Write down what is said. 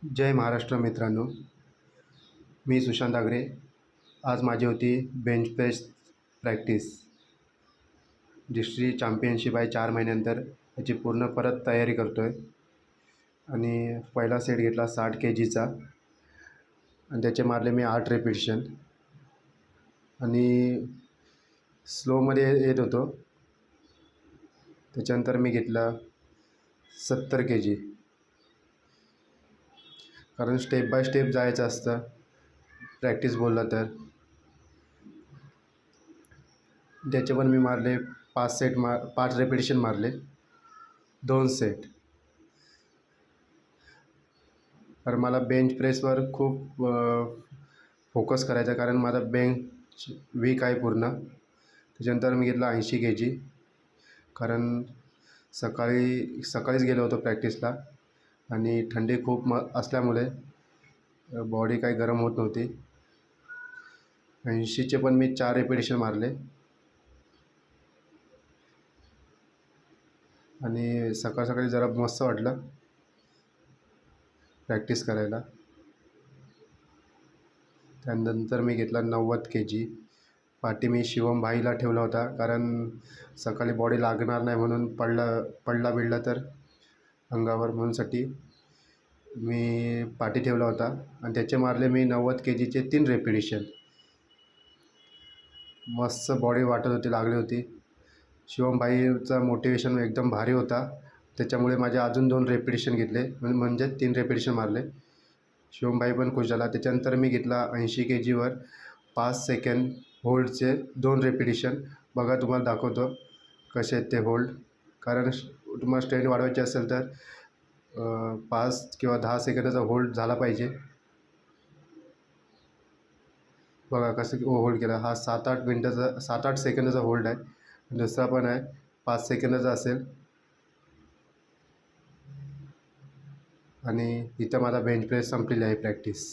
जय महाराष्ट्र मित्रांनो, मी सुशांत आगरे. आज माझी होती bench press practice. District championship आहे 4 महिन्यानंतर. याची पूर्ण परत तयारी करतो आहे. आणि पहिला सेट घेतला 60 kgचा आणि त्याचे मारले मी 8 रेपिटेशन आणि स्लोमध्ये येत होतो. त्याच्यानंतर मी घेतला 70 kg, कारण स्टेप बाय स्टेप जायचं असतं प्रॅक्टिस बोलला तर. त्याचे पण मी मारले 5 रेपिटेशन मारले, 2 सेट. तर मला बेंच प्रेसवर खूप फोकस करायचा, कारण माझा बेंच वीक आहे पूर्ण. त्याच्यानंतर मी घेतला 80 kg, कारण सकाळीच गेलो होतो प्रॅक्टिसला आणि थंडी खूप असल्यामुळे बॉडी काही गरम होत नव्हती. 80चे पण मी 4 रेपिटेशन मारले आणि सकाळी जरा मस्त वाटलं प्रॅक्टिस करायला. त्यानंतर मी घेतला 90 kg. पाठी मी शिवम भाईला ठेवला होता, कारण सकाळी बॉडी लागणार नाही म्हणून पडला तर अंगावर, म्हणूनसाठी मी पाठी ठेवला होता. आणि त्याचे मारले मी 90 kgचे 3 रेपिटेशन. मस्त बॉडी वाटत होती, लागली होती. शिवम भाईचा मोटिवेशन एकदम भारी होता, त्याच्यामुळे माझे अजून 2 रेपिटेशन घेतले, म्हणजे 3 रेपिटेशन मारले. शिवम भाई पण खुश झाला. त्याच्यानंतर मी घेतला 80 kgवर 5 सेकंड होल्डचे 2 रेपिटेशन. बघा, तुम्हाला दाखवतो कसे आहेत ते होल्ड. कारण तुम्हाला स्ट्रेंथ वाढवायची असेल तर 5 किंवा 10 सेकंदाचा होल्ड झाला पाहिजे. बघा कसं होल्ड केला. हा 7-8 सेकंदाचा होल्ड आहे. दुसरा पण आहे 5 सेकंदाचा असेल. आणि इथं माझा बेंच प्रेस संपलेली आहे प्रॅक्टिस.